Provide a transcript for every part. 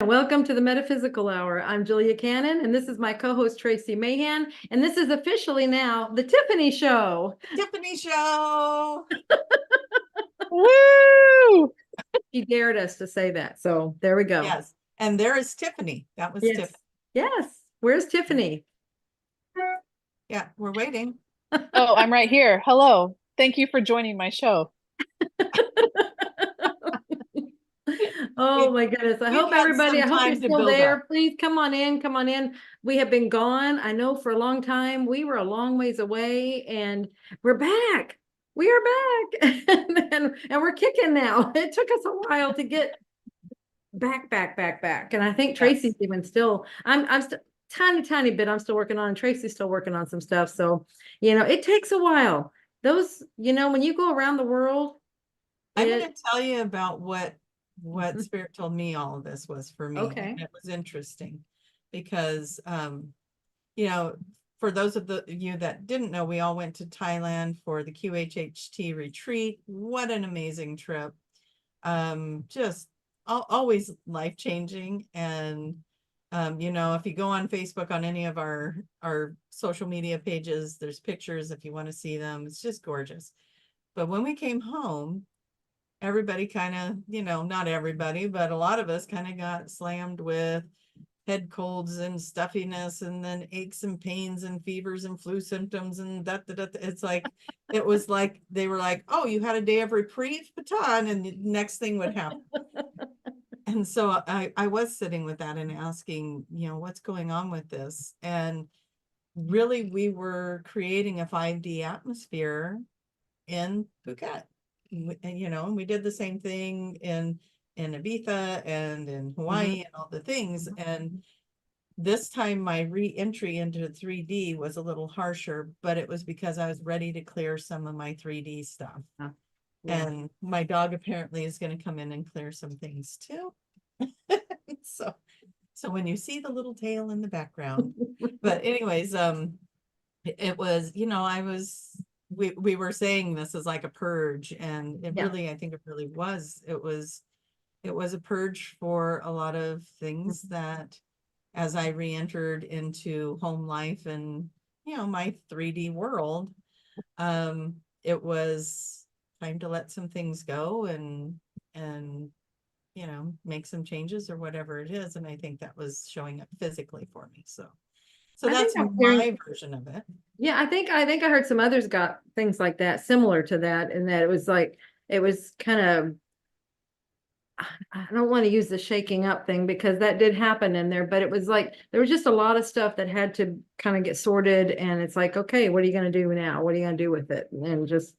Welcome to the Metaphysical Hour. I'm Julia Cannon, and this is my co-host Tracy Mahan, and this is officially now the Tiffany Show. Tiffany Show. Woo! She dared us to say that, so there we go. Yes, and there is Tiffany. That was Yes. Tiffany. Yes. Where's Tiffany? Yeah, we're waiting. Oh, I'm right here. Hello. Thank you for joining my show. Oh my goodness. I hope everybody, I hope you're still there. Please come on in, come on in. We have been gone, I know, for a long time. We were a long ways away and we're back. We are back and we're kicking now. It took us a while to get back. And I think Tracy's even still, I'm still tiny bit I'm still working on. Tracy's still working on some stuff. So, it takes a while. Those, when you go around the world. I'm going to tell you about what Spirit told me all of this was for me. Okay. And it was interesting because, for those of you that didn't know, we all went to Thailand for the QHHT retreat. What an amazing trip. Just always life-changing. And, if you go on Facebook on any of our social media pages, there's pictures if you want to see them. It's just gorgeous. But when we came home, everybody kind of, not everybody, but a lot of us kind of got slammed with head colds and stuffiness and then aches and pains and fevers and flu symptoms and that. It's like, it was like, they were like, oh, you had a day of reprieve, baton, and the next thing would happen. And so I was sitting with that and asking, what's going on with this? And really, we were creating a 5D atmosphere in Phuket. And we did the same thing in Ibiza and in Hawaii and all the things. And this time my re-entry into 3D was a little harsher, but it was because I was ready to clear some of my 3D stuff. Yeah. And my dog apparently is going to come in and clear some things too. So when you see the little tail in the background, but anyways, it was, we were saying this is like a purge, and it really, I think it really was. It was a purge for a lot of things that as I re-entered into home life and, my 3D world, it was time to let some things go and make some changes or whatever it is. And I think that was showing up physically for me. So that's my version of it. Yeah, I think I heard some others got things like that, similar to that, and that it was kind of, I don't want to use the shaking up thing because that did happen in there, but it was like there was just a lot of stuff that had to kind of get sorted, and it's like, okay, what are you going to do now? What are you going to do with it? And just,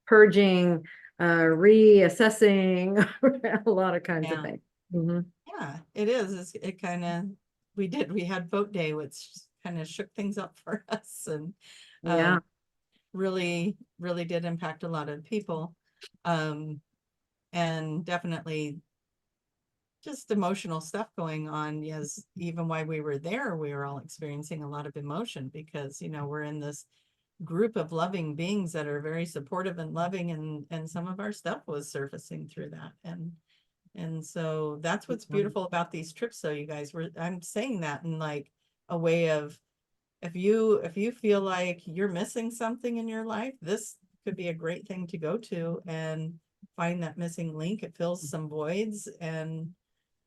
purging, reassessing, a lot of kinds of things. Yeah, it is. It kind of, we had vote day, which kind of shook things up for us, and really did impact a lot of people. And definitely just emotional stuff going on. Yes, even while we were there, we were all experiencing a lot of emotion because, we're in this group of loving beings that are very supportive and loving, and some of our stuff was surfacing through that. And so that's what's beautiful about these trips. So you guys I'm saying that in like a way of, if you feel like you're missing something in your life, this could be a great thing to go to and find that missing link. It fills some voids, and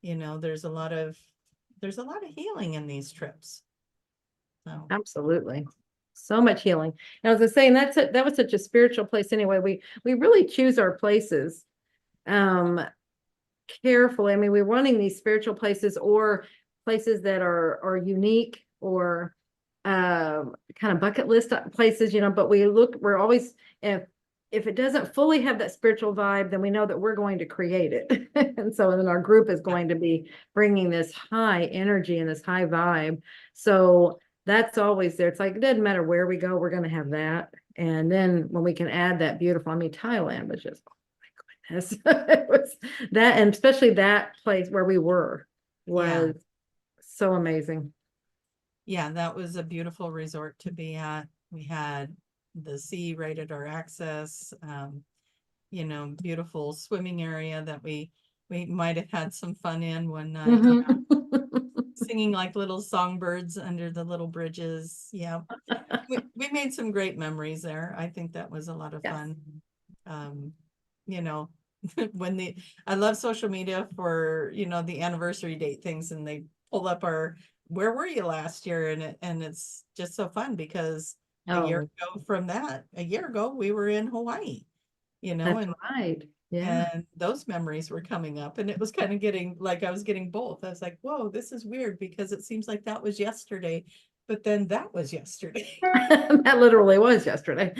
there's a lot of healing in these trips. So absolutely, so much healing. And as I was saying, that was such a spiritual place anyway. We really choose our places carefully. I mean, we're running these spiritual places or places that are unique or kind of bucket list places, but we're always, if it doesn't fully have that spiritual vibe, then we know that we're going to create it. And so then our group is going to be bringing this high energy and this high vibe. So that's always there. It's like, it doesn't matter where we go, we're going to have that. And then when we can add that beautiful, Thailand was just, it was that, and especially that place where we were was so amazing. Yeah, that was a beautiful resort to be at. We had the sea right at our access, beautiful swimming area that we we might have had some fun in one night. Mhm. Singing like little songbirds under the little bridges. Yeah. We made some great memories there. I think that was a lot of Yes. fun. You know, when I love social media for, the anniversary date things, and they pull up where were you last year? And it's just so fun because a year ago, we were in Hawaii, That's and right. Yeah. and those memories were coming up, and it was kind of getting like I was getting both. I was like, whoa, this is weird because it seems like that was yesterday, but then that was yesterday. That literally was yesterday.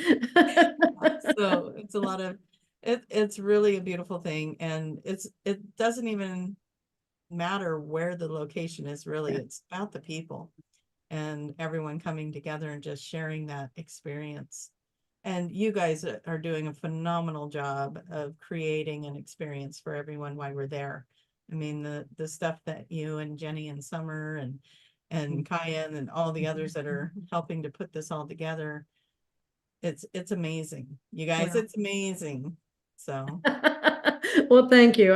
So it's a lot of it's really a beautiful thing, and it doesn't even matter where the location is, really. Yeah. It's about the people and everyone coming together and just sharing that experience. And you guys are doing a phenomenal job of creating an experience for everyone while we're there. I mean, the stuff that you and Jenny and Summer and Kaya and all the others that are helping to put this all together, it's amazing. You guys, Well. it's amazing. So Well, thank you.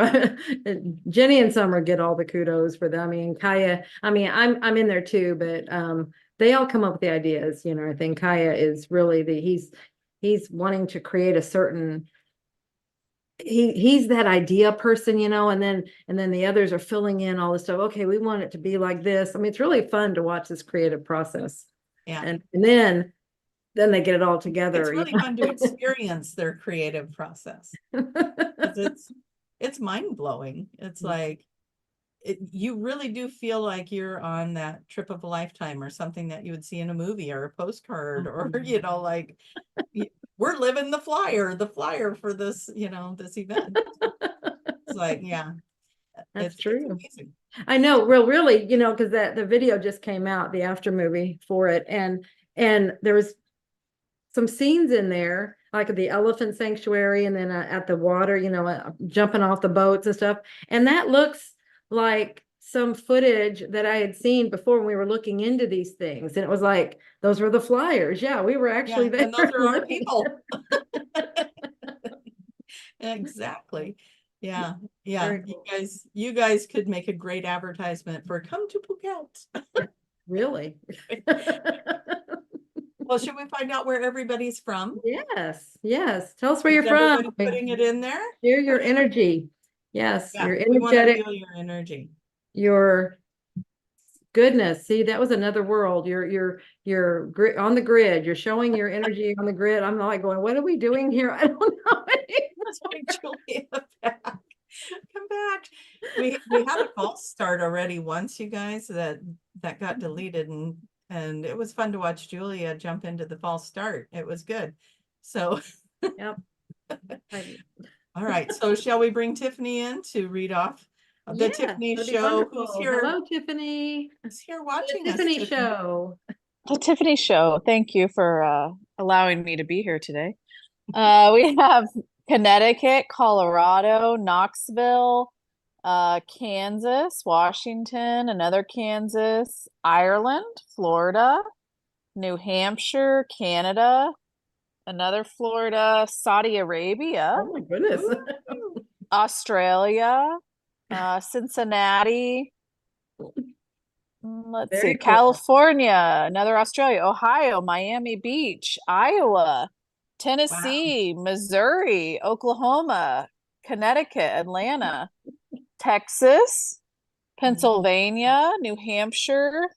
Jenny and Summer get all the kudos for them. I mean, Kaya, I'm in there too, but they all come up with the ideas. I think Kaya is really he's wanting to create a certain he's that idea person, and then the others are filling in all this stuff. Okay, we want it to be like this. I mean, it's really fun to watch this creative process. yeah. And then they get it all together. It's really fun to experience their creative process. It's mind-blowing. It's like you really do feel like you're on that trip of a lifetime, or something that you would see in a movie or a postcard, or like we're living the flyer for this, this event. It's like, yeah, That's it's true. amazing. I know, really, because the video just came out, the after movie for it, and there was some scenes in there, like at the elephant sanctuary, and then at the water, jumping off the boats and stuff, and that looks like some footage that I had seen before when we were looking into these things, and it was like those were the flyers. Yeah, we were actually there. And those are our people. Exactly. Yeah. Cool. You guys could make a great advertisement for come to Phuket. Really? Well, should we find out where everybody's from? Yes. Tell us where Is you're from. everybody putting it in there? Share your energy. Yes, Yeah, you're we want to energetic. feel your energy. Your goodness. See, that was another world. You're on the grid. You're showing your energy on the grid. I'm like going, what are we doing here? I don't know. That's why Julia back. Come back. We had a false start already once, you guys, that got deleted, and it was fun to watch Julia jump into the false start. It was good. So Yep. All right. So shall we bring Tiffany in to read off the Yeah, Tiffany that'd be show? wonderful. Who's here? Hello, Tiffany. Who's here The watching us? Tiffany show. The Tiffany Show. Thank you for allowing me to be here today. We have Connecticut, Colorado, Knoxville, Kansas, Washington, another Kansas, Ireland, Florida, New Hampshire, Canada, another Florida, Saudi Arabia, Oh my goodness. Australia, Cincinnati. Let's Very see, cool. California, another Australia, Ohio, Miami Beach, Iowa, Tennessee, Missouri, Oklahoma, Connecticut, Atlanta, Texas, Pennsylvania, New Hampshire,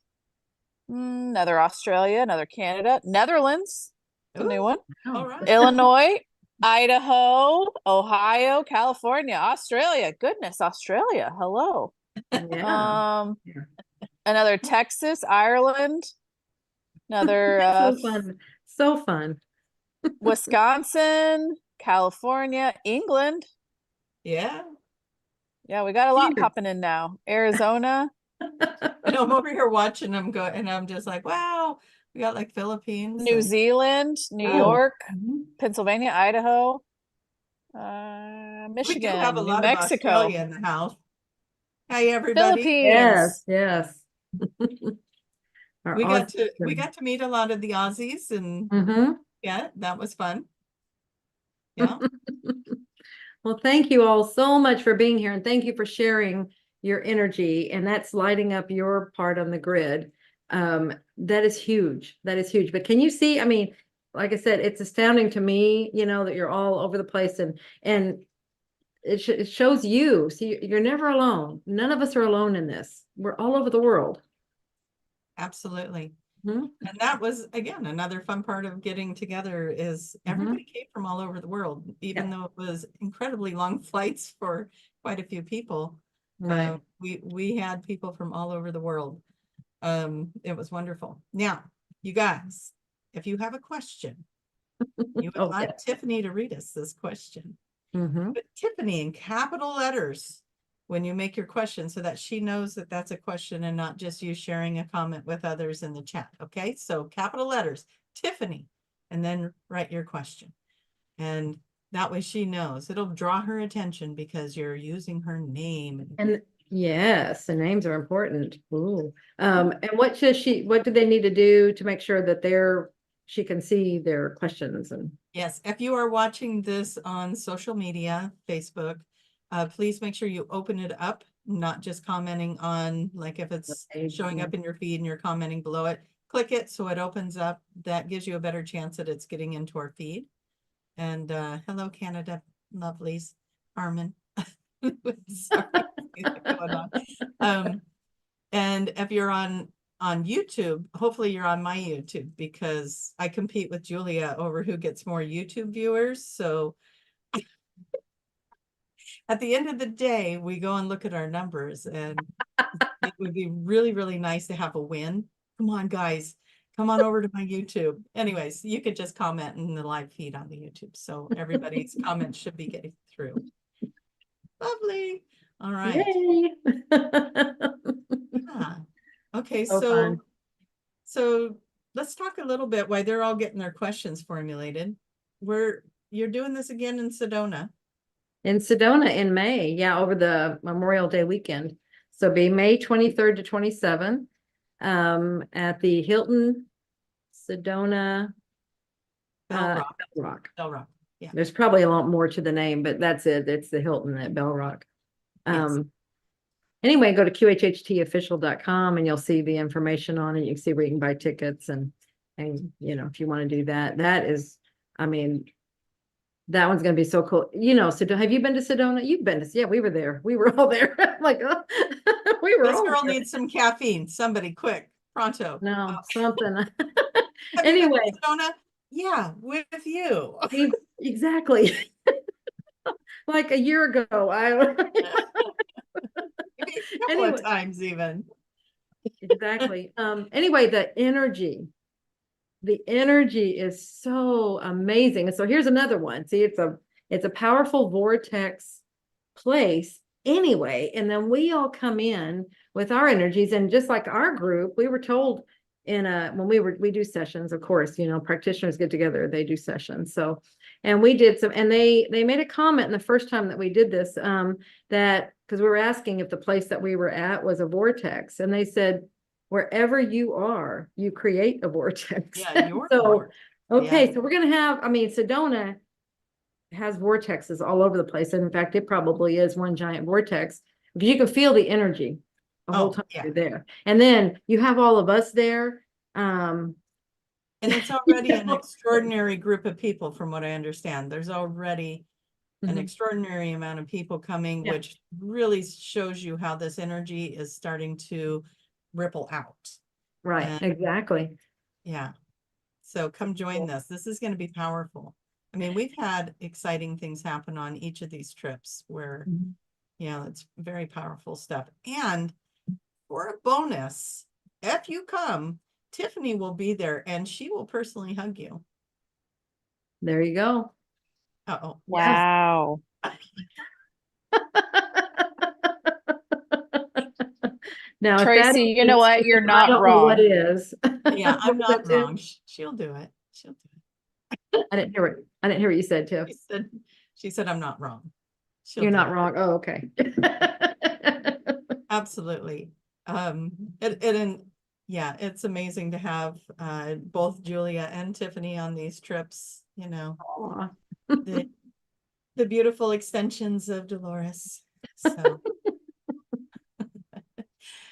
another Australia, another Canada, Netherlands, a new one, All right. Illinois, Idaho, Ohio, California, Australia. Goodness, Australia. Hello. Yeah. Another Texas, Ireland, another So fun. So fun. Wisconsin, California, England. Yeah. Yeah, we got a lot Cheers. popping in now. Arizona, And I'm over here watching them go, and I'm just like, wow, we got like Philippines, New and Zealand, New Oh. York, Mhm. Pennsylvania, Idaho, we do Michigan, have a New lot of Mexico, Australia in the house. Hi, everybody. Philippines. Yes. We got to meet a lot of the Aussies, and Mhm. yeah, that was fun. Yeah. Well, thank you all so much for being here and thank you for sharing your energy and that's lighting up your part on the grid. That is huge. That is huge. But can you see, I mean, like I said, it's astounding to me, that you're all over the place and it shows you. See, you're never alone. None of us are alone in this. We're all over the world. Absolutely. Mhm. And that was, again, another fun part of getting together is everybody came from all over the world, even though it was incredibly long flights for quite a few people. Right. We had people from all over the world. It was wonderful. Now, you guys, if you have a question, you would Oh, like yeah. Tiffany to read us this question. Mhm. But Tiffany in capital letters when you make your question so that she knows that that's a question and not just you sharing a comment with others in the chat. Okay, so capital letters, Tiffany, and then write your question. And that way she knows. It'll draw her attention because you're using her name. And yes, the names are important. Ooh. And what do they need to do to make sure that she can see their questions and Yes, if you are watching this on social media, Facebook, please make sure you open it up, not just commenting on, like if it's showing up in your feed and you're commenting below it, click it so it opens up. That gives you a better chance that it's getting into our feed. And hello, Canada, lovelies, Carmen. Sorry, going on. And if you're on YouTube, hopefully you're on my YouTube because I compete with Julia over who gets more YouTube viewers. So at the end of the day, we go and look at our numbers and it would be really, really nice to have a win. Come on, guys, come on over to my YouTube. Anyways, you could just comment in the live feed on the YouTube. So everybody's comments should be getting through. Lovely. All right. Yay. Yeah. Okay, So fun. so let's talk a little bit while they're all getting their questions formulated. You're doing this again in Sedona. In Sedona in May, yeah, over the Memorial Day weekend. So be May 23rd to 27th at the Hilton Sedona Bell Rock. Bell Rock. Bell Rock. Yeah. There's probably a lot more to the name, but that's it. It's the Hilton at Bell Rock. Yes. Anyway, go to qhhtofficial.com and you'll see the information on it. You can see where you can buy tickets and if you want to do that, I mean, that one's going to be so cool. So have you been to Sedona? You've been to, yeah, we were there. We were all there. Like, oh, we were This all girl there. needs some caffeine. Somebody quick, pronto. No, something. Have Anyway. you been to Sedona? Yeah, with you. Exactly. Like a year ago. A couple Anyway. of times even. Exactly. Anyway, the energy is so amazing. And so here's another one. See, it's a powerful vortex place anyway. And then we all come in with our energies. And just like our group, we were told when we do sessions, of course, practitioners get together, they do sessions. So, and we did some, and they made a comment in the first time that we did this, that because we were asking if the place that we were at was a vortex, and they said, wherever you are, you create a vortex. Yeah, you're so, okay. Yeah. So we're going to have, Sedona has vortexes all over the place. And in fact, it probably is one giant vortex because you can feel the energy the whole time you're there. And then you have all of us there. And it's already an extraordinary group of people from what I understand. There's already an extraordinary amount of people coming, which really shows you how this energy is starting to ripple out. Right, exactly. Yeah. So come join this. This is going to be powerful. I mean, we've had exciting things happen on each of these trips where, it's very powerful stuff. And for a bonus, if you come, Tiffany will be there and she will personally hug you. There you go. Uh-oh. Wow. Now, Tracy, you know what? You're not wrong. What is? Yeah, I'm not wrong. She'll do it. She'll do it. I didn't hear what you said, Tiff. She said I'm not wrong. You're not wrong. Oh, okay. Absolutely. It's amazing to have both Julia and Tiffany on these trips. the beautiful extensions of Dolores. So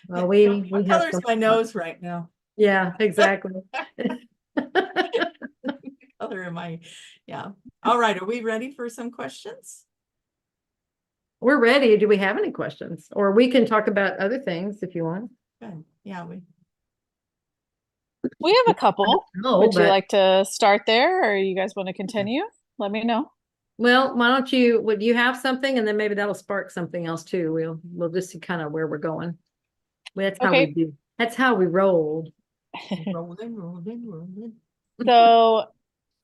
Well, what we have color's some, my nose right now? yeah, exactly. Color am I? Yeah. All right. Are we ready for some questions? We're ready. Do we have any questions? Or we can talk about other things if you want. Good. Yeah, We have a couple. No, Would you but like to start there, or you guys want to continue? Let me know. well, why don't you, would you have something and then maybe that'll spark something else too. We'll just see kind of where we're going. That's how we Okay. do. That's how we roll. rolling, rolling, rolling. So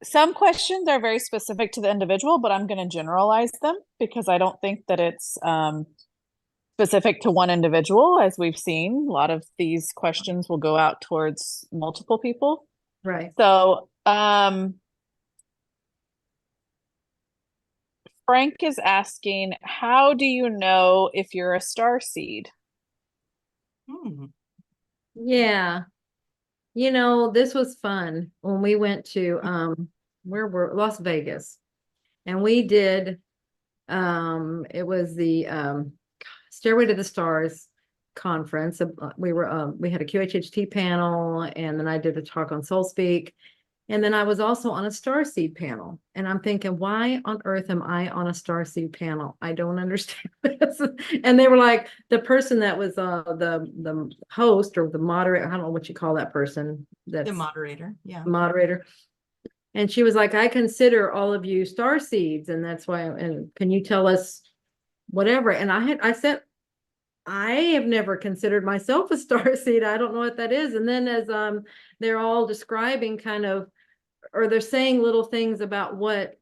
some questions are very specific to the individual, but I'm going to generalize them because I don't think that it's specific to one individual. As we've seen, a lot of these questions will go out towards multiple people. Right. So Frank is asking, how do you know if you're a star seed? Hmm. Yeah. You know, this was fun when we went to where were Las Vegas, and we did it was the Stairway to the Stars conference. We had a QHHT panel, and then I did a talk on Soul Speak. And then I was also on a Starseed panel. And I'm thinking, why on earth am I on a Starseed panel? I don't understand this. And they were like, the person that was the host or the moderator, I don't know what you call that person, that's The moderator. Yeah. moderator. And she was like, I consider all of you Starseeds, and that's why, and can you tell us whatever? And I said, I have never considered myself a starseed. I don't know what that is. And then as they're all describing kind of, or they're saying little things about what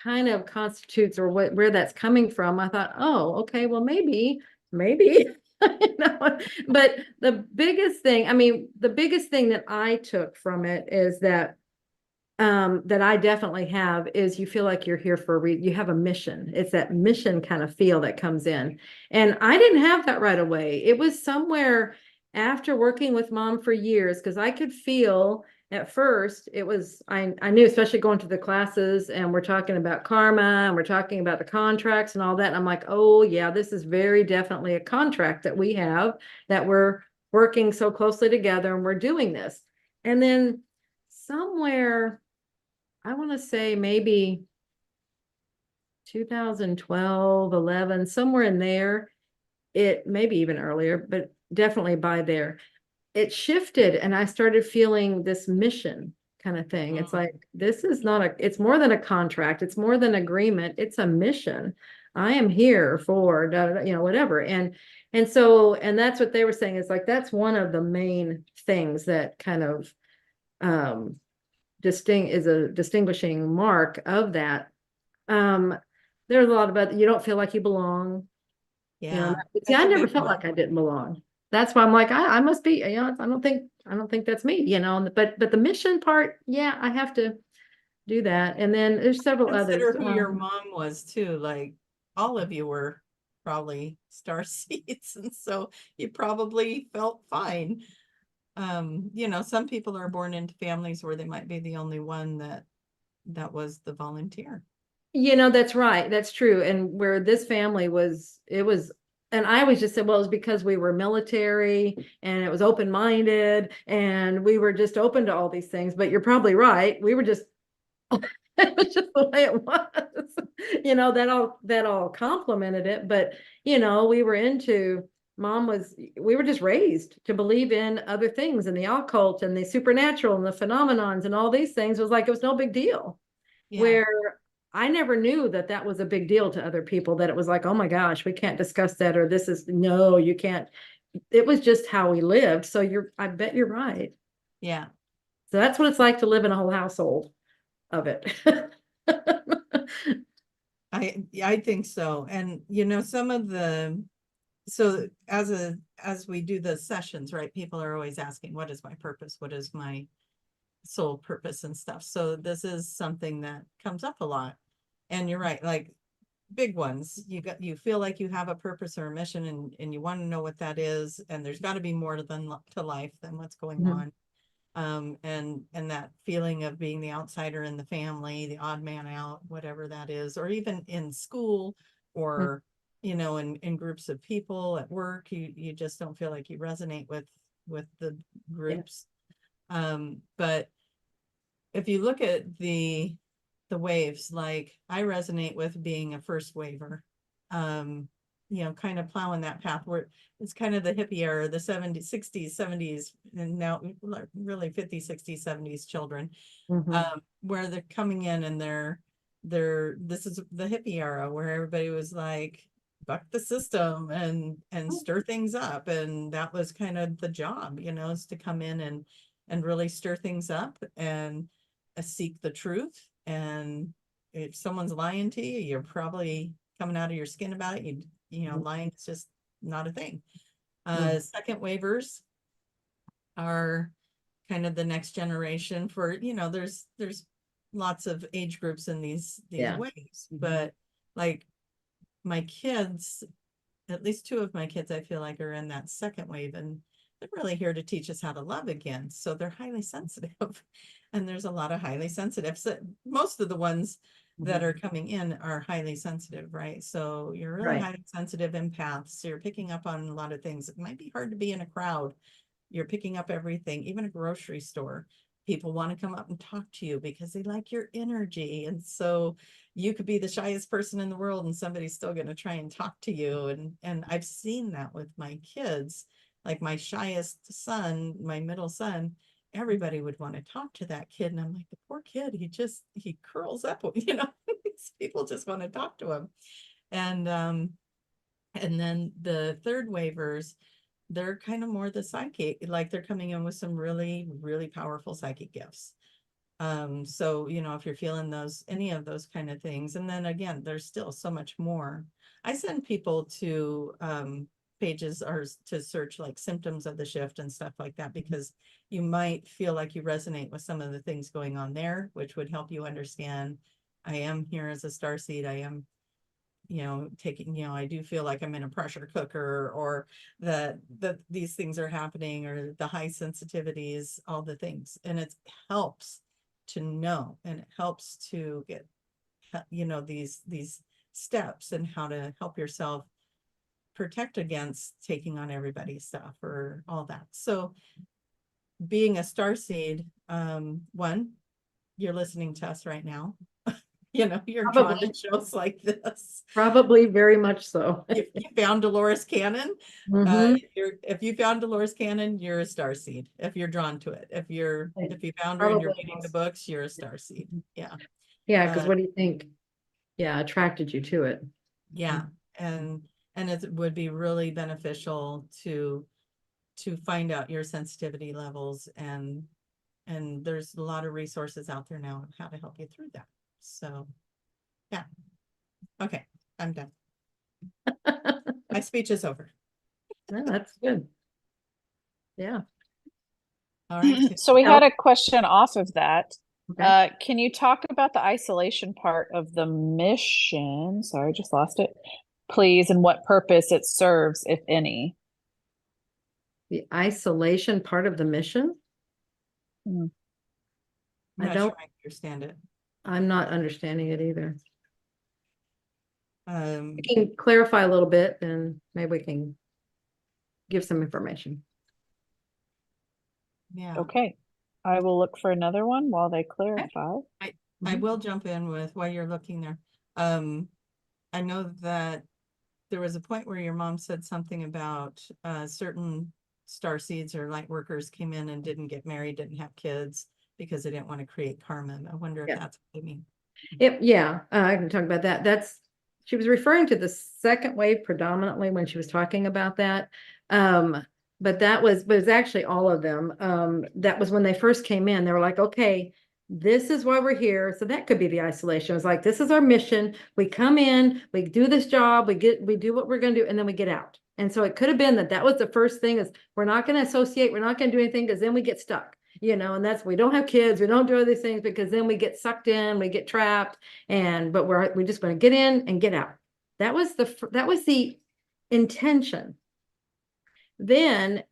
kind of constitutes or where that's coming from, I thought, oh, okay, well, maybe. You know, but the biggest thing, I mean, the biggest thing that I took from it is that that I definitely have is you feel like you're here for a reason. You have a mission. It's that mission kind of feel that comes in. And I didn't have that right away. It was somewhere after working with mom for years, because I could feel at first it was, I knew, especially going to the classes and we're talking about karma and we're talking about the contracts and all that. And I'm like, oh yeah, this is very definitely a contract that we have, that we're working so closely together and we're doing this. And then somewhere, I want to say maybe 2012, 11, somewhere in there. It maybe even earlier, but definitely by there. It shifted and I started feeling this mission kind of thing. It's like, this is not it's more than a contract. It's more than agreement. It's a mission. I am here for, whatever. And so, and that's what they were saying. Is like, that's one of the main things that kind of, is a distinguishing mark of that. There's a lot about you don't feel like you belong. Yeah. See, That's I a never big felt one. like I didn't belong. That's why I'm like, I must be, I don't think that's me, but the mission part, yeah, I have to do that. And then there's several others. Consider who your mom was too. Like all of you were probably star seeds, and so you probably felt fine. Some people are born into families where they might be the only one that was the volunteer. That's right. That's true. And where this family was, and I always just said, well, it was because we were military and it was open-minded and we were just open to all these things. But you're probably right. We were just, it was just the way it was. That all complemented it. But, we were we were just raised to believe in other things and the occult and the supernatural and the phenomenons and all these things. It was like, it was no big deal. Yeah. Where I never knew that was a big deal to other people, that it was like, oh my gosh, we can't discuss that, or this is, no, you can't. It was just how we lived. So I bet you're right. Yeah. So that's what it's like to live in a whole household of it. I think so. And so as we do the sessions, right, people are always asking, what is my purpose? What is my soul purpose and stuff? So this is something that comes up a lot. And you're right, like big ones, you feel like you have a purpose or a mission, and you want to know what that is, and there's got to be more to life than what's going on. And that feeling of being the outsider in the family, the odd man out, whatever that is, or even in school, or in groups of people at work, you just don't feel like you resonate with the groups. But if you look at the waves, like I resonate with being a first waver, kind of plowing that path where it's kind of the hippie era, the 70s, 60s, 70s, and now really 50s, 60s, 70s children, where they're coming in and this is the hippie era where everybody was like, buck the system and stir things up. And that was kind of the job, is to come in and really stir things up and seek the truth. And if someone's lying to you, you're probably coming out of your skin about it. Lying is just not a thing. Second waivers are kind of the next generation for, there's lots of age groups in these waves, but like my kids, at least two of my kids, I feel like are in that second wave, and they're really here to teach us how to love again. So they're highly sensitive, and there's a lot of highly sensitive. So most of the ones that are coming in are highly sensitive, right? So you're really highly sensitive empaths. So you're picking up on a lot of things. It might be hard to be in a crowd. You're picking up everything, even a grocery store. People want to come up and talk to you because they like your energy. And so you could be the shyest person in the world and somebody's still going to try and talk to you. And I've seen that with my kids, like my shyest son, my middle son, everybody would want to talk to that kid. And I'm like, the poor kid, he curls up, these people just want to talk to him. And then the third waivers, they're kind of more the psychic, like they're coming in with some really, really powerful psychic gifts. So, if you're feeling any of those kind of things, and then again, there's still so much more. I send people to pages or to search like symptoms of the shift and stuff like that, because you might feel like you resonate with some of the things going on there, which would help you understand, I am here as a starseed. I am taking, I do feel like I'm in a pressure cooker, or that these things are happening, or the high sensitivities, all the things. And it helps to know, and it helps to get, these steps and how to help yourself protect against taking on everybody's stuff or all that. So being a starseed, one, you're listening to us right now. You're drawn to shows like this. Probably very much so. You found Dolores Cannon. If you found Dolores Cannon, you're a starseed. If you're drawn to it, if you found her and you're reading the books, you're a starseed. Yeah. Yeah, because what do you think? Yeah, attracted you to it. Yeah, and it would be really beneficial to find out your sensitivity levels, and there's a lot of resources out there now on how to help you through that. So, yeah. Okay, I'm done. My speech is over. No, that's good. Yeah. All right. So we had a question off of that. Okay. Can you talk about the isolation part of the mission? Sorry, I just lost it. Please, and what purpose it serves, if any. The isolation part of the mission? I'm not sure I understand it. I'm not understanding it either. You can clarify a little bit, and maybe we can give some information. Yeah. Okay. I will look for another one while they clarify. I will jump in with while you're looking there. I know that there was a point where your mom said something about certain starseeds or light workers came in and didn't get married, didn't have kids because they didn't want to create karma. I wonder if that's what they mean. Yeah, I can talk about that. She was referring to the second wave predominantly when she was talking about that. But it was actually all of them. That was when they first came in. They were like, okay, this is why we're here. So that could be the isolation. It was like, this is our mission. We come in, we do this job, we do what we're going to do, and then we get out. And so it could have been that was the first thing, is we're not going to associate, we're not going to do anything, because then we get stuck. And we don't have kids, we don't do all these things, because then we get sucked in, we get trapped, but we're just going to get in and get out. That was the intention. Then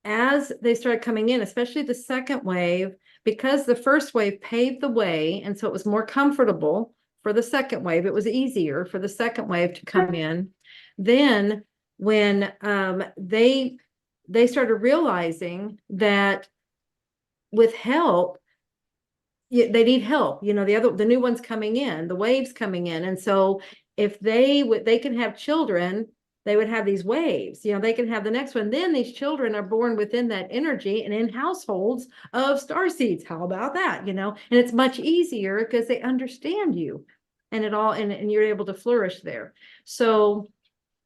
as they started coming in, especially the second wave, because the first wave paved the way, and so it was more comfortable for the second wave. It was easier for the second wave to come in. Then when they started realizing that with help, they need help. The new ones coming in, the waves coming in, and so if they can have children, they would have these waves. They can have the next one. Then these children are born within that energy and in households of starseeds. How about that? And it's much easier because they understand you, and and you're able to flourish there. So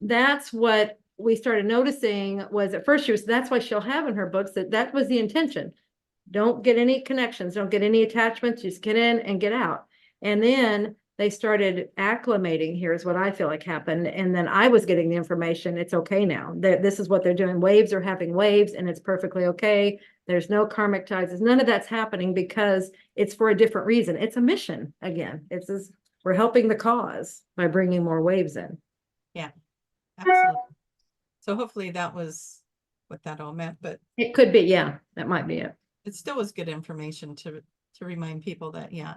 that's what we started noticing. Was at first that's why she'll have in her books that was the intention. Don't get any connections, don't get any attachments, just get in and get out. And then they started acclimating. Here's what I feel like happened. And then I was getting the information. It's okay now. This is what they're doing. Waves are having waves, and it's perfectly okay. There's no karmic ties. None of that's happening because it's for a different reason. It's a mission. Again, we're helping the cause by bringing more waves in. Yeah, absolutely. So hopefully that was what that all meant, but it could be. Yeah, that might be it. It still was good information to remind people that, yeah.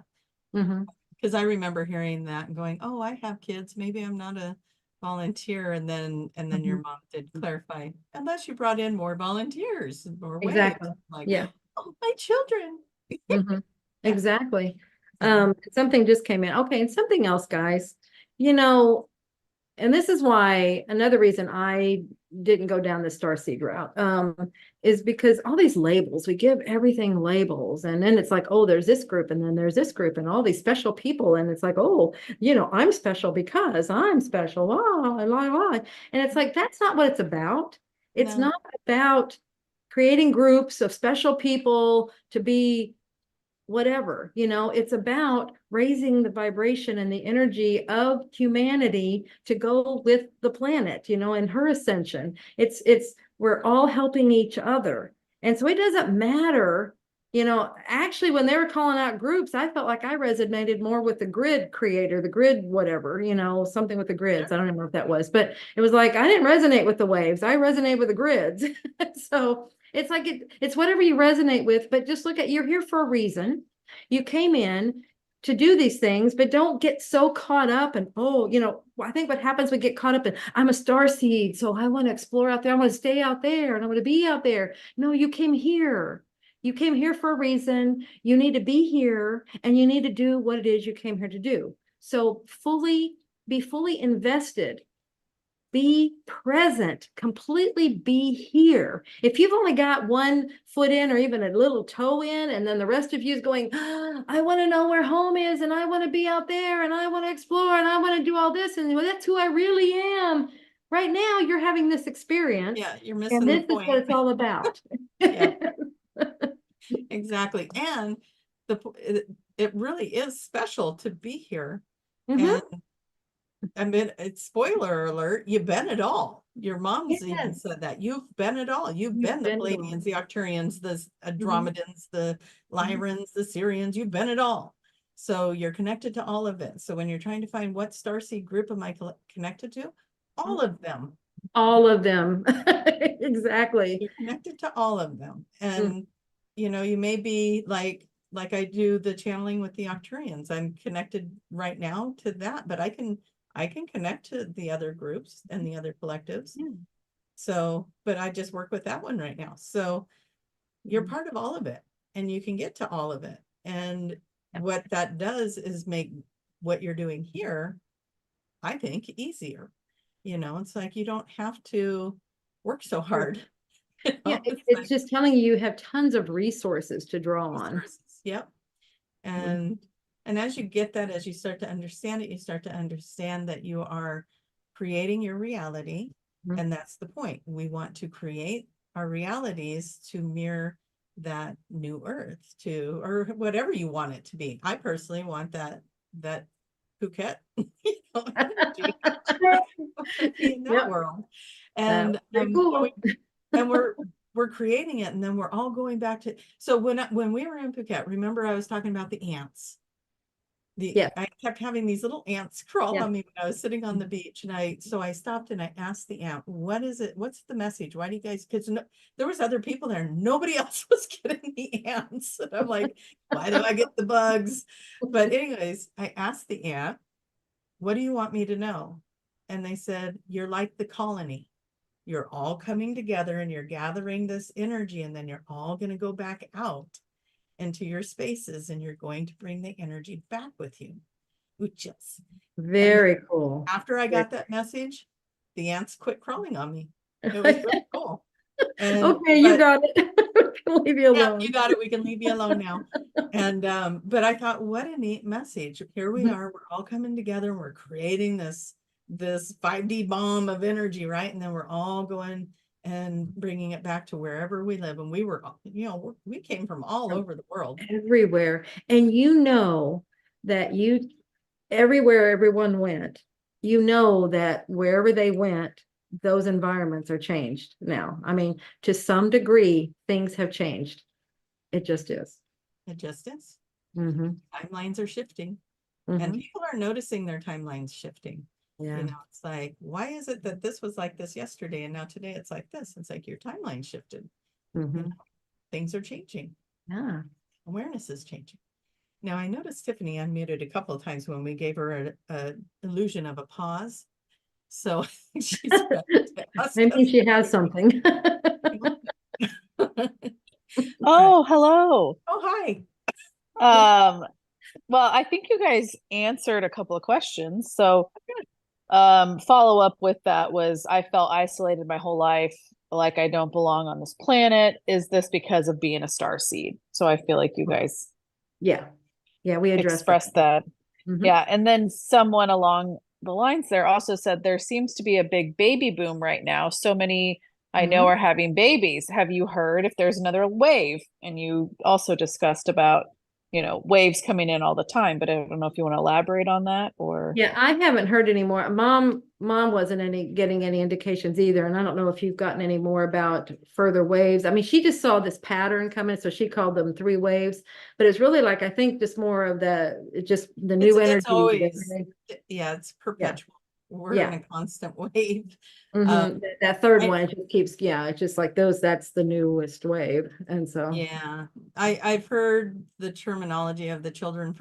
Mm-hmm. Because I remember hearing that and going, oh, I have kids, maybe I'm not a volunteer. And then your mom did clarify, unless you brought in more volunteers or waves. Exactly. Like, Yeah. oh, my children. Mm-hmm. Exactly. Something just came in. Okay, and something else, guys. And this is why another reason I didn't go down the Starseed route is because all these labels, we give everything labels, and then it's like, oh, there's this group, and then there's this group, and all these special people, and it's like, oh, I'm special because I'm special, blah, blah, blah. And it's like, that's not what it's about. It's not about creating groups of special people to be whatever. It's about raising the vibration and the energy of humanity to go with the planet, and her ascension. We're all helping each other. And so it doesn't matter, actually, when they were calling out groups, I felt like I resonated more with the grid creator, the grid, whatever, something with the grids. I don't remember if that was, but it was like, I didn't resonate with the waves. I resonate with the grids. So it's like, it's whatever you resonate with, but just look at, you're here for a reason. You came in to do these things, but don't get so caught up and, I think what happens, we get caught up in, I'm a starseed, so I want to explore out there. I want to stay out there and I want to be out there. No, you came here. You came here for a reason. You need to be here, and you need to do what it is you came here to do. So be fully invested. Be present, completely be here. If you've only got one foot in or even a little toe in, and then the rest of you is going, I want to know where home is, and I want to be out there, and I want to explore, and I want to do all this, and well, that's who I really am. Right now, you're having this experience. Yeah, you're missing and the this point. is what it's all about. Exactly. And it really is special to be here. Mhm. And I mean, it's spoiler alert, you've been it all. Your mom's even said that. You've been it all. You've been the Pleiadians, the Arcturians, the Andromedans, the Lyrans, the Syrians. You've been it all. So you're connected to all of it. So when you're trying to find what starseed group am I connected to, all of them. All of them. Exactly. You're connected to all of them. And you may be like I do the channeling with the Arcturians. I'm connected right now to that, but I can connect to the other groups and the other collectives. Yeah. So, but I just work with that one right now. So you're part of all of it, and you can get to all of it. And what that does is make what you're doing here, I think, easier. It's like, you don't have to work so hard. Yeah, it's just telling you have tons of resources to draw on. Yep. And as you get that, as you start to understand it, you start to understand that you are creating your reality. And that's the point. We want to create our realities to mirror that new earth, or whatever you want it to be. I personally want that Phuket, energy in that world. And cool. and we're creating it, and then we're all going back to, so when we were in Phuket, remember I was talking about the ants. Yeah. I kept having these little ants crawl Yeah. on me when I was sitting on the beach, and so I stopped and I asked the ant, what is it? What's the message? Why do you guys, because no, there was other people there. Nobody else was getting the ants. And I'm like, why do I get the bugs? But anyways, I asked the ant, what do you want me to know? And they said, you're like the colony. You're all coming together and you're gathering this energy, and then you're all going to go back out into your spaces, and you're going to bring the energy back with you. Which is Very cool. after I got that message, the ants quit crawling on me. It was really cool. And Okay, you got it. Leave you yeah, alone. you got it. We can leave you alone now. And but I thought, what a neat message. Here we are, we're all coming together, and we're creating this 5D bomb of energy, right? And then we're all going and bringing it back to wherever we live. And we were, you know, we came from all over the world. Everywhere. And you know that everywhere everyone went, you know that wherever they went, those environments are changed now. I mean, to some degree, things have changed. It just is. It just is. Mm-hmm. Timelines are shifting, Mm-hmm. and people are noticing their timelines shifting. Yeah. You know, it's like, why is it that this was like this yesterday and now today it's like this? It's like your timeline shifted. Mm-hmm. You know, things are changing. Yeah. Awareness is changing. Now, I noticed Tiffany unmuted a couple of times when we gave her a illusion of a pause. So she's Maybe she has something. Oh, hello. Oh, hi. Well, I think you guys answered a couple of questions. So, follow up with that was I felt isolated my whole life, like I don't belong on this planet. Is this because of being a starseed? So I feel like you guys Yeah. Yeah, we addressed expressed that. Mhm. Yeah. And then someone along the lines there also said there seems to be a big baby boom right now. So many I know Mhm. are having babies. Have you heard if there's another wave? And you also discussed about, you know, waves coming in all the time, but I don't know if you want to elaborate on that or. Yeah, I haven't heard any more. Mom wasn't getting any indications either. And I don't know if you've gotten any more about further waves. I mean, she just saw this pattern coming, so she called them 3 waves. But it's really like, I think just more of just the new energy. It's always, yeah, it's perpetual. We're Yeah. in a constant wave. Mhm. That third one, it just keeps, yeah, it's just like that's the newest wave. And so, Yeah, I've heard the terminology of the children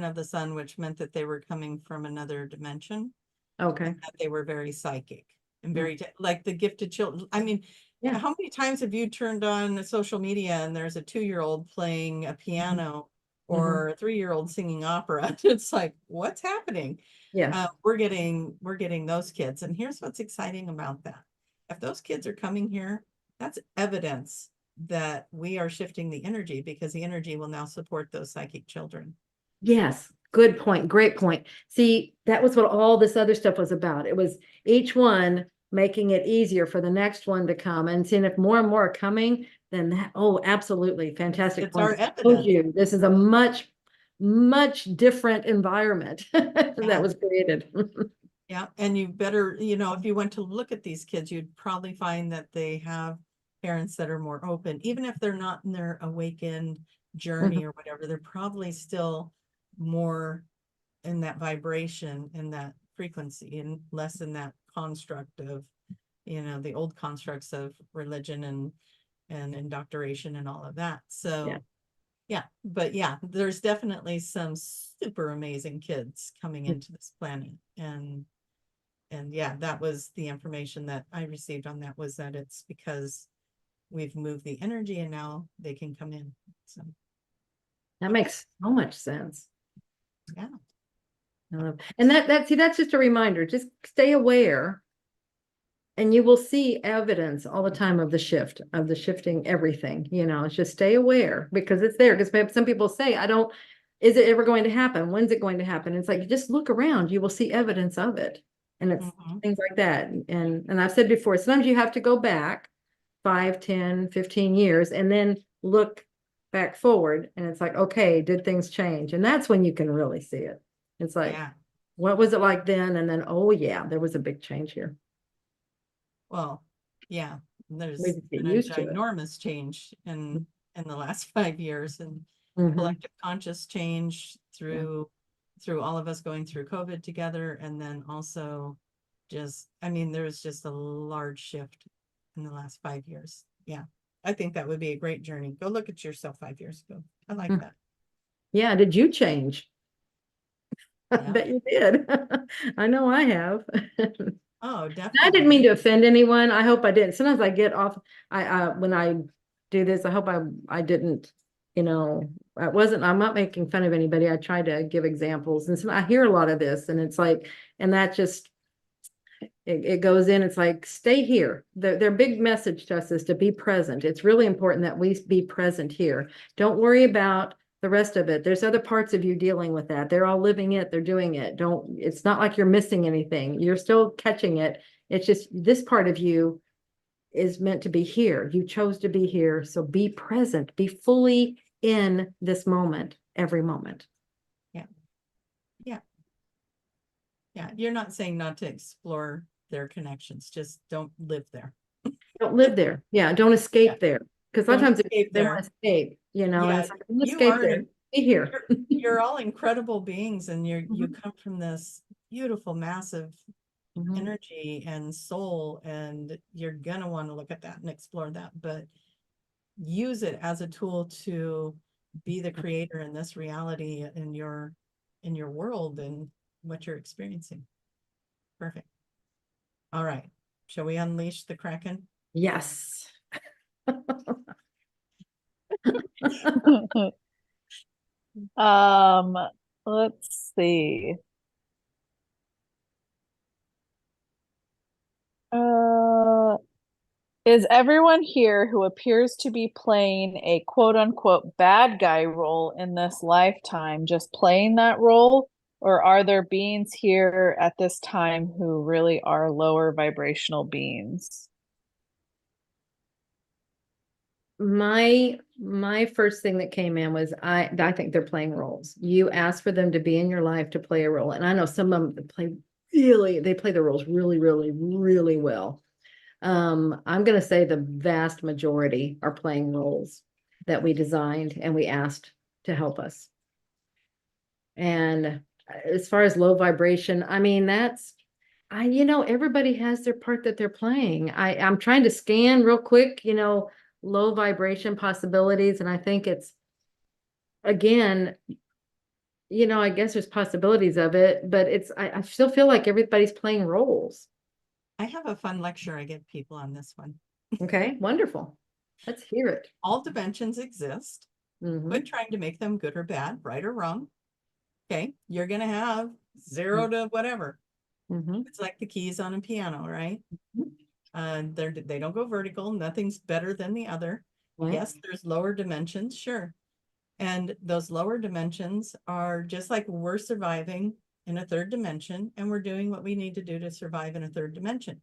of the sun, which meant that they were coming from another dimension, okay. and that they were very psychic and very like the gifted children. I mean, Yeah. how many times have you turned on social media and there's a 2-year-old playing a piano or a 3-year-old singing opera? It's like, what's happening? Yes. We're getting those kids. And here's what's exciting about that. If those kids are coming here, that's evidence that we are shifting the energy, because the energy will now support those psychic children. Yes. Good point. Great point. See, that was what all this other stuff was about. It was each one making it easier for the next one to come, and seeing if more and more are coming, then absolutely. Fantastic It's our point. I told evidence. you, this is a much, much different environment that was created. Yeah. And you better, you know, if you went to look at these kids, you'd probably find that they have parents that are more open, even if they're not in their awakened journey or whatever, they're probably still more in that vibration, in that frequency, and less in that construct of, you know, the old constructs of religion and indoctrination and all of that. So yeah, but yeah, there's definitely some super amazing kids coming into this planet. And yeah, that was the information that I received on that, was that it's because we've moved the energy and now they can come in. So That makes so much sense. yeah. And that's just a reminder. Just stay aware, and you will see evidence all the time of the shifting everything. You know, it's just stay aware, because it's there. Because some people say, is it ever going to happen? When's it going to happen? It's like, just look around, you will see evidence of it. And it's things like that. And I've said before, sometimes you have to go back 5, 10, 15 years and then look back forward. And it's like, okay, did things change? And that's when you can really see it. It's like, what was it like then? And then, oh yeah, there was a big change here. Well, yeah, there's been used a to it. ginormous change in the last 5 years, and collective conscious change through through all of us going through COVID together, and then also just, I mean, there was just a large shift in the last 5 years. Yeah. I think that would be a great journey. Go look at yourself 5 years ago. I like Hmm. that. Yeah, did you change? I Yeah. bet you did. I know I have. Oh, I didn't definitely. mean to offend anyone. I hope I didn't. Sometimes I get off, when I do this, I hope I didn't, I'm not making fun of anybody. I try to give examples, and so I hear a lot of this, and it's like, and that just, it goes in, it's like, stay here. Their big message to us is to be present. It's really important that we be present here. Don't worry about the rest of it. There's other parts of you dealing with that. They're all living it. They're doing it. It's not like you're missing anything. You're still catching it. It's just this part of you is meant to be here. You chose to be here. So be present, be fully in this moment, every moment. Yeah. Yeah. Yeah. You're not saying not to explore their connections. Just don't live there. Don't live there. Yeah. Don't escape Yeah. there. Because Don't sometimes escape they there. want to escape, and Yeah. it's like, don't You escape are there. Be here. you're all incredible beings, and you Mhm. come from this beautiful, massive Mhm. energy and soul, and you're gonna want to look at that and explore that, but use it as a tool to be the creator in this reality, in your world and what you're experiencing. Perfect. All right. Shall we unleash the Kraken? Yes. Um, let's see. Uh, is everyone here who appears to be playing a quote unquote bad guy role in this lifetime just playing that role? Or are there beings here at this time who really are lower vibrational beings? My first thing that came in was I think they're playing roles. You ask for them to be in your life to play a role. And I know some of them they play the roles really, really, really well. I'm gonna say the vast majority are playing roles that we designed and we asked to help us. And as far as low vibration, I mean, everybody has their part that they're playing. I'm trying to scan real quick, low vibration possibilities. And I think it's, again, I guess there's possibilities of it, but I still feel like everybody's playing roles. I have a fun lecture I give people on this one. Okay, wonderful. Let's hear it. All dimensions exist. Mhm. Quit trying to make them good or bad, right or wrong. Okay, you're gonna have 0 to whatever. Mhm. It's like the keys on a piano, right? Mhm. They don't go vertical. Nothing's better than the other. Right. Yes, there's lower dimensions, sure. And those lower dimensions are just like we're surviving in a third dimension, and we're doing what we need to do to survive in a third dimension.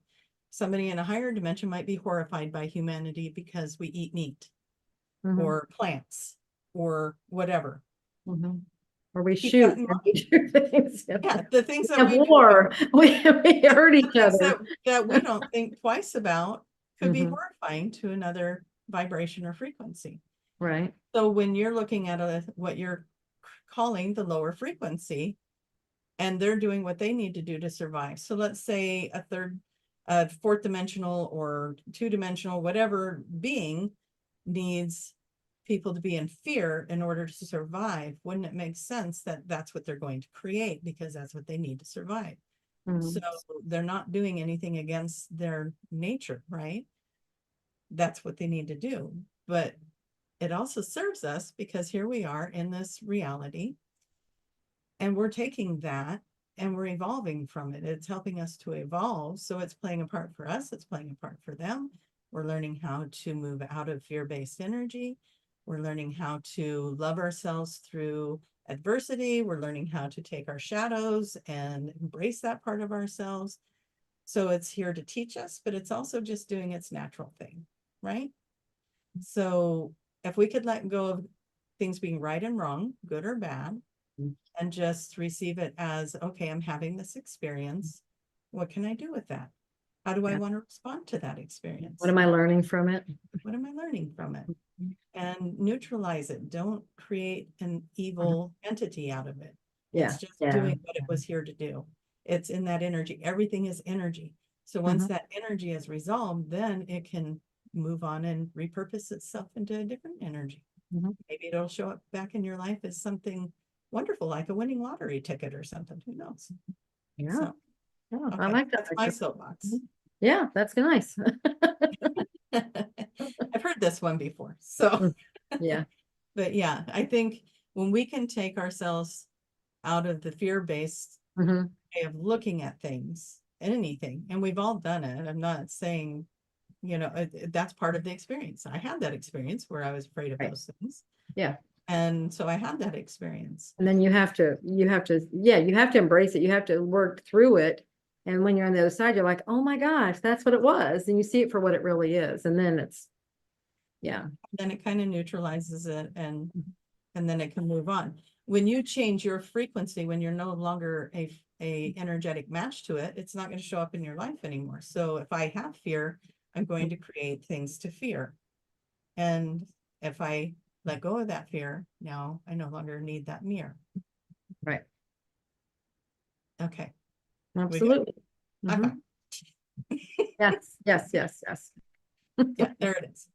Somebody in a higher dimension might be horrified by humanity because we eat meat Mhm. or plants or whatever. Mhm. Or we Keep that shoot in and mind. we do things. Yeah, the things that Have we do, war. We hurt each things other. that we don't think twice about could be Mhm. horrifying to another vibration or frequency. Right. So when you're looking at what you're calling the lower frequency, and they're doing what they need to do to survive. So let's say a fourth dimensional or two-dimensional, whatever being needs people to be in fear in order to survive. Wouldn't it make sense that that's what they're going to create, because that's what they need to survive? So they're not doing anything against their nature, right? That's what they need to do. But it also serves us, because here we are in this reality, and we're taking that and we're evolving from it. It's helping us to evolve. So it's playing a part for us. It's playing a part for them. We're learning how to move out of fear-based energy. We're learning how to love ourselves through adversity. We're learning how to take our shadows and embrace that part of ourselves. So it's here to teach us, but it's also just doing its natural thing, right? So if we could let go of things being right and wrong, good or bad, and just receive it as, okay, I'm having this experience. What can I do with that? How do I Yeah. want to respond to that experience? What am I learning from it? What am I learning from it? And neutralize it. Don't create an evil entity out of it. Yeah, It's just yeah. doing what it was here to do. It's in that energy. Everything is energy. So once that energy is resolved, then it can move on and repurpose itself into a different energy. Mhm. Maybe it'll show up back in your life as something wonderful, like a winning lottery ticket or something. Who knows? Yeah, So, yeah, I okay, like that. that's my soapbox. Yeah, that's nice. I've heard this one before. So, Yeah, but yeah, I think when we can take ourselves out of the fear-based mhm, way of looking at things, anything, and we've all done it. I'm not saying, you know, that's part of the experience. I had that experience where I was afraid of Right. those things. yeah. And so I had that experience. And then you have to, yeah, you have to embrace it. You have to work through it. And when you're on the other side, you're like, oh my gosh, that's what it was. And you see it for what it really is. And then it's, yeah. Then it kind of neutralizes it and then it can move on. When you change your frequency, when you're no longer a energetic match to it, it's not going to show up in your life anymore. So if I have fear, I'm going to create things to fear. And if I let go of that fear, now I no longer need that mirror. Right. Okay. Absolutely. High Mhm. five. Yes, yes, yes, yes. Yeah, there it is.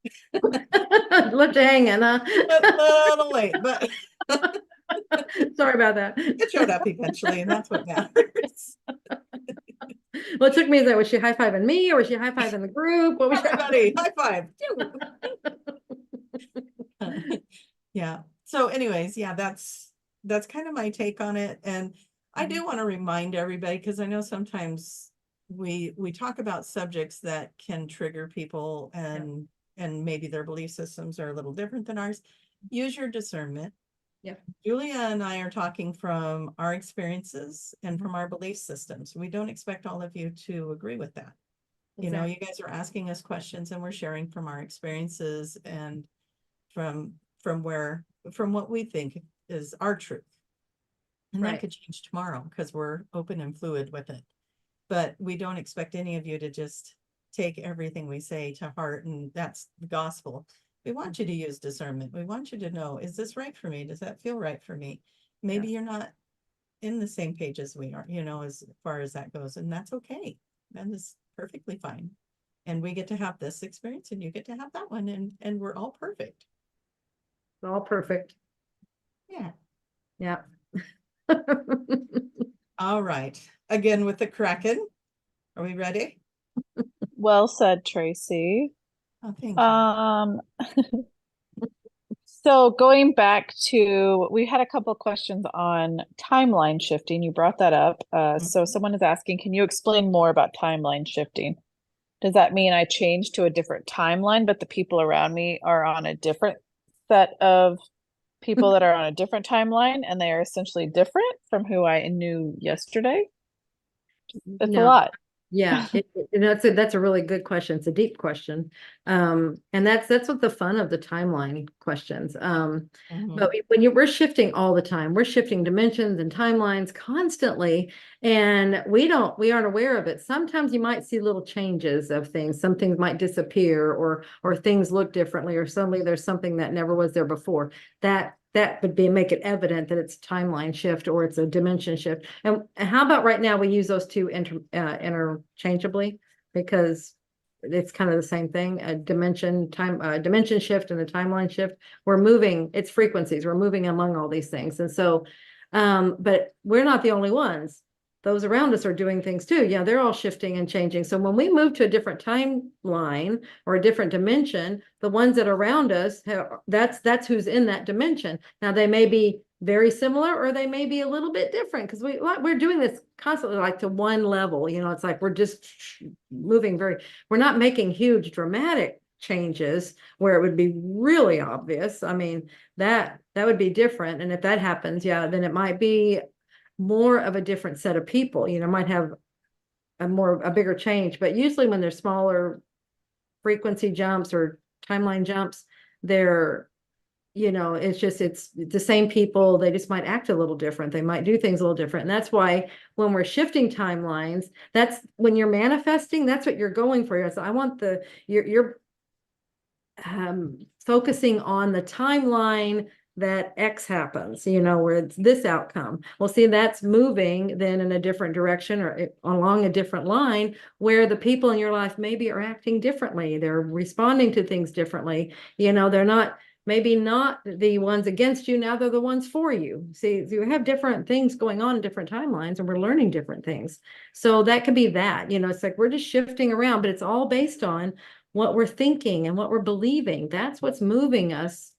Left you hanging, huh? A little late, but Sorry about that. it showed up eventually, and that's what matters. What took me is that, was she high-fiving me or was she high-fiving the group? What was she? Everybody, high five. Yeah. So anyways, yeah, that's kind of my take on it. And I do want to remind everybody, because I know sometimes we talk about subjects that can trigger people and maybe their belief systems are a little different than ours. Use your discernment. Yeah. Julia and I are talking from our experiences and from our belief systems. We don't expect all of you to agree with that. You know, you guys are asking us questions and we're sharing from our experiences and from what we think is our truth. And that Right. could change tomorrow because we're open and fluid with it. But we don't expect any of you to just take everything we say to heart and that's the gospel. We want you to use discernment. We want you to know, is this right for me? Does that feel right for me? Maybe you're not in the same page as we are, you know, as far as that goes, and that's okay. That is perfectly fine. And we get to have this experience and you get to have that one, and we're all perfect. All perfect. Yeah. Yeah. All right. Again with the Kraken. Are we ready? Well said, Tracy. Oh, thank you. So going back to, we had a couple of questions on timeline shifting. You brought that up. So someone is asking, can you explain more about timeline shifting? Does that mean I change to a different timeline, but the people around me are on a different set of people that are on a different timeline and they are essentially different from who I knew yesterday? It's a No. lot. Yeah, that's a really good question. It's a deep question. And that's what the fun of the timeline questions. But when we're shifting all the time, we're shifting dimensions and timelines constantly, and we aren't aware of it. Sometimes you might see little changes of things. Some things might disappear or things look differently, or suddenly there's something that never was there before. That would make it evident that it's a timeline shift or it's a dimension shift. And how about right now we use those two interchangeably, because it's kind of the same thing, a dimension shift and a timeline shift. We're moving, it's frequencies, we're moving among all these things. And so, but we're not the only ones. Those around us are doing things too. Yeah, they're all shifting and changing. So when we move to a different timeline or a different dimension, the ones that are around us, that's who's in that dimension. Now they may be very similar or they may be a little bit different, because we're doing this constantly, like to one level. You know, it's like we're just moving we're not making huge dramatic changes where it would be really obvious. I mean, that would be different. And if that happens, yeah, then it might be more of a different set of people, you know, might have a bigger change. But usually when there's smaller frequency jumps or timeline jumps, they're, you know, it's the same people. They just might act a little different. They might do things a little different. And that's why when we're shifting timelines, that's when you're manifesting, that's what you're going for. So I want you're focusing on the timeline that X happens, where it's this outcome. Well, see, that's moving then in a different direction or along a different line where the people in your life maybe are acting differently. They're responding to things differently. They're not maybe not the ones against you. Now they're the ones for you. See, you have different things going on in different timelines and we're learning different things. So that could be that, it's like we're just shifting around, but it's all based on what we're thinking and what we're believing. That's what's moving us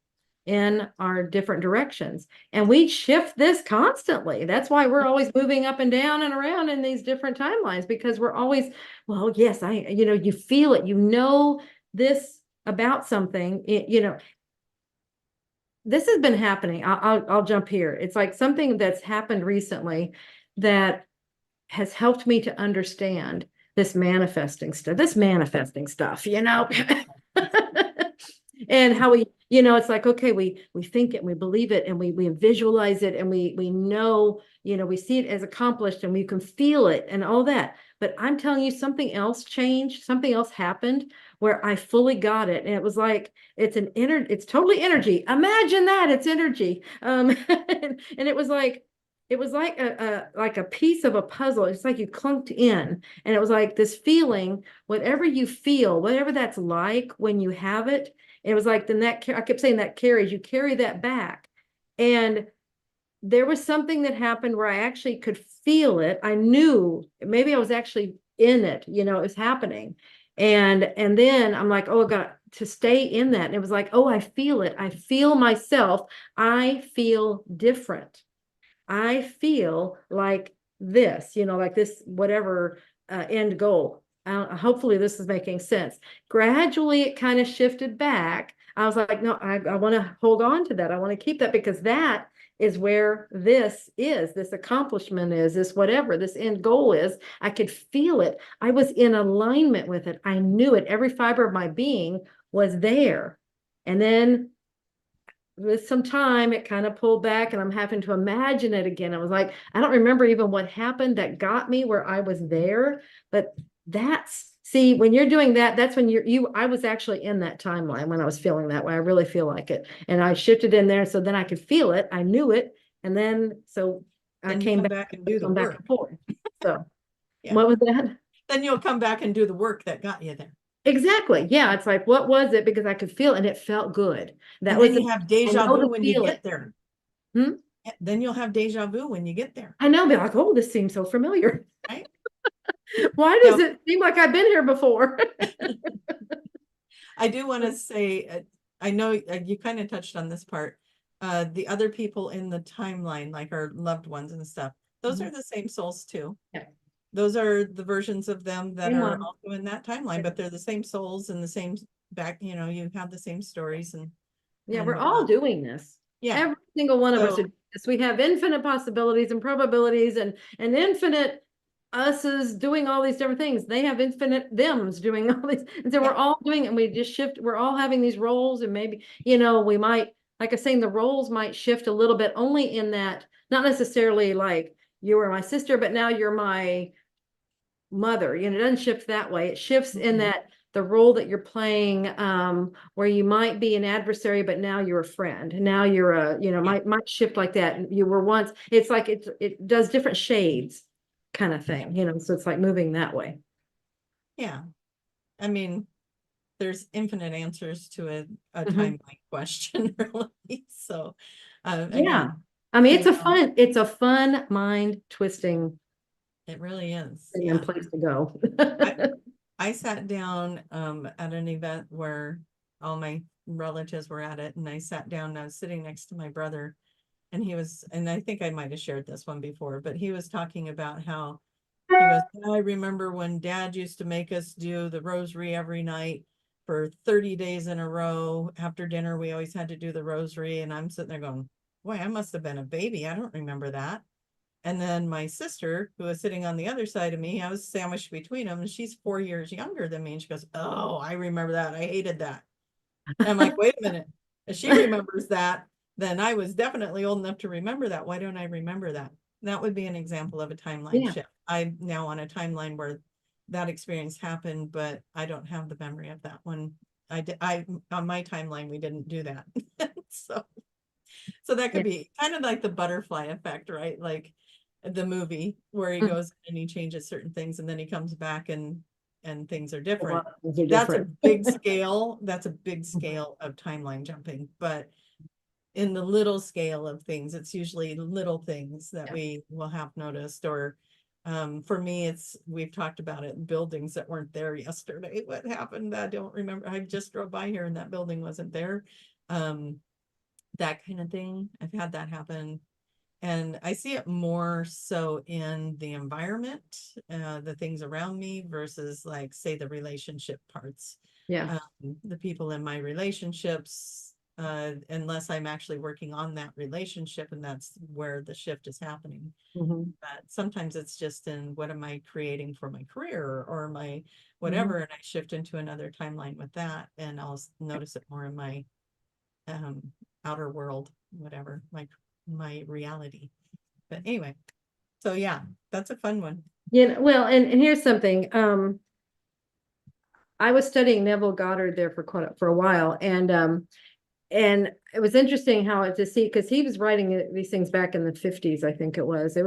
in our different directions. And we shift this constantly. That's why we're always moving up and down and around in these different timelines, because we're always, well, yes, you feel it, this about something, this has been happening. I'll jump here. It's like something that's happened recently that has helped me to understand this manifesting stuff, and how we, it's like, okay, we think it and we believe it and we visualize it and we know, we see it as accomplished and we can feel it and all that. But I'm telling you, something else changed, something else happened where I fully got it. And it was like, it's totally energy. Imagine that, it's energy. And it was like a piece of a puzzle. It's like you clunked in, and it was like this feeling, whatever you feel, whatever that's like when you have it. It was like then I kept saying that carries, you carry that back. And there was something that happened where I actually could feel it. I knew maybe I was actually in it, it was happening. And then I'm like, oh, I got to stay in that. And it was like, oh, I feel it. I feel myself. I feel different. I feel like this, like this, whatever end goal. Hopefully this is making sense. Gradually, it kind of shifted back. I was like, no, I want to hold on to that. I want to keep that because that is where this accomplishment is, this whatever this end goal is. I could feel it. I was in alignment with it. I knew it. Every fiber of my being was there. And then with some time, it kind of pulled back and I'm having to imagine it again. I was like, I don't remember even what happened that got me where I was there, but see, when you're doing that, that's when I was actually in that timeline when I was feeling that way. I really feel like it. And I shifted in there. So then I could feel it. I knew it. And then, so I came back and do the work. And forth. So Yeah. What was that? Then you'll come back and do the work that got you there. Exactly. Yeah. It's like, what was it? Because I could feel it and it felt good. That was, you have deja vu when you get there. Hmm? Then you'll have deja vu when you get there. I know, be like, oh, this seems so familiar. Right? Why does it seem like I've been here before? I do want to say, I know you kind of touched on this part. The other people in the timeline, like our loved ones and stuff, those are the same souls too. Yeah. Those are the versions of them that Same are one. also in that timeline, but they're the same souls and the same back, you have the same stories and we're all doing this. Yeah. Every single one of us are doing this. We have infinite possibilities and probabilities and infinite us's doing all these different things. They have infinite thems doing all these. And so we're all doing it and we just shift. We're all having these roles and maybe, we might, like I was saying, the roles might shift a little bit only in that, not necessarily like you were my sister, but now you're my mother. It doesn't shift that way. It shifts in that the role that you're playing, where you might be an adversary, but now you're a friend. Now you're might shift like that. You were once, it's like it does different shades kind of thing, so it's like moving that way. Yeah. I mean, there's infinite answers to a timeline question, really. So, again, I mean, it's a fun mind twisting. It really is. And place to go. I sat down at an event where all my relatives were at it, and I sat down and I was sitting next to my brother, and and I think I might have shared this one before, but he was talking about how he goes, I remember when Dad used to make us do the rosary every night for 30 days in a row. After dinner, we always had to do the rosary, and I'm sitting there going, boy, I must have been a baby. I don't remember that. And then my sister, who was sitting on the other side of me, I was sandwiched between them, and she's 4 years younger than me. And she goes, oh, I remember that. I hated that. And I'm like, wait a minute. If she remembers that, then I was definitely old enough to remember that. Why don't I remember that? That would be an example of a timeline shift. I'm now on a timeline where that experience happened, but I don't have the memory of that one. On my timeline, we didn't do that. So So that could Yeah. be kind of like the butterfly effect, right? Like the movie where he Mhm. goes and he changes certain things and then he comes back and things are A different. lot of things are That's a different. big scale. That's a big scale of timeline jumping. But in the little scale of things, it's usually little things that Yeah. we will have noticed. Or for me, it's, we've talked about it, buildings that weren't there yesterday. What happened? I don't remember. I just drove by here and that building wasn't there. That kind of thing. I've had that happen. And I see it more so in the environment, the things around me versus like, say, the relationship parts. Yeah. The people in my relationships, unless I'm actually working on that relationship, and that's where the shift is happening. Mhm. But sometimes it's just in what am I creating for my career or my whatever, Mhm. and I shift into another timeline with that, and I'll notice it more in my outer world, whatever, my reality. But anyway, so yeah, that's a fun one. Yeah, well, and here's something. I was studying Neville Goddard there for a while, and it was interesting how it to see because he was writing these things back in the 50s, I think it was,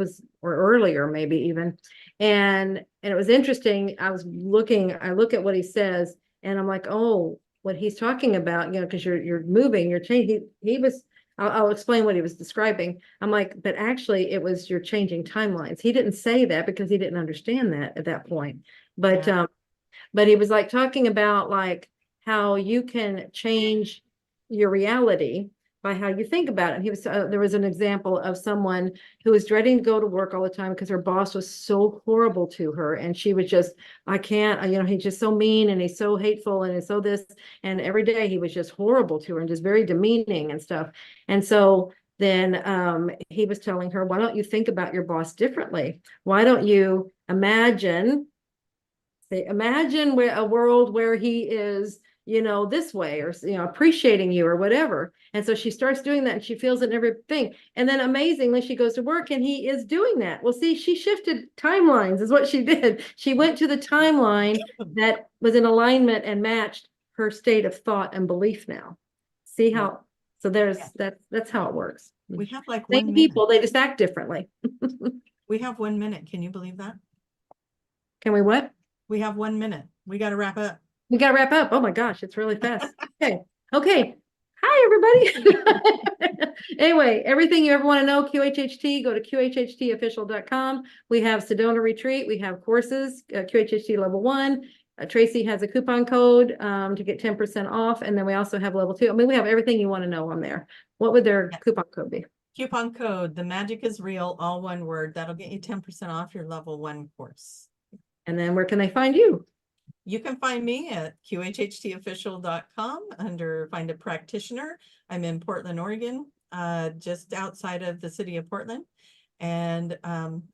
or earlier, maybe even. And it was interesting. I look at what he says, and I'm like, oh, what he's talking about, because you're moving, you're changing. He was. I'll explain what he was describing. I'm like, but actually, it was you're changing timelines. He didn't say that because he didn't understand that at that point. But Yeah. But he was like talking about like how you can change your reality by how you think about it. He was there was an example of someone who was dreading to go to work all the time because her boss was so horrible to her, and she was just, I can't, he's just so mean and he's so hateful and he's so this, and every day he was just horrible to her and just very demeaning and stuff. And so then he was telling her, why don't you think about your boss differently? Why don't you imagine where a world where he is, this way, or appreciating you or whatever. And so she starts doing that and she feels it in everything. And then amazingly, she goes to work and he is doing that. Well, see, she shifted timelines is what she did. She went to the timeline that was in alignment and matched her state of thought and belief now. See how, so that's how it works. We have like Same 1 minute. people, they just act differently. We have 1 minute. Can you believe that? Can we what? We have 1 minute. We got to wrap up. We gotta wrap up. Oh my gosh, it's really fast. Okay. Hi, everybody. Anyway, everything you ever want to know, QHHT, go to QHHTofficial.com. We have Sedona Retreat. We have courses, QHHT level 1. Tracy has a coupon code to get 10% off. And then we also have level 2. I mean, we have everything you want to know on there. What would their coupon code be? Coupon code, the magic is real, all one word. That'll get you 10% off your level 1 course. And then where can they find you? You can find me at QHHTofficial.com under Find a Practitioner. I'm in Portland, Oregon, just outside of the city of Portland. And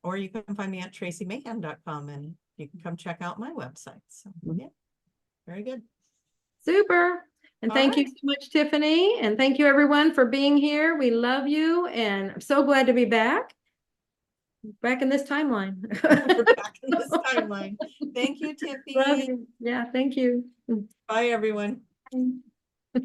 or you can find me at TracyMahan.com and you can come check out my website. So yeah, very good. Super. And All thank you right. so much, Tiffany. And thank you everyone for being here. We love you. And I'm so glad to be back in this timeline. We're back in this timeline. Thank you, Love Tiffy. you. Yeah, thank you. Bye, everyone. Bye.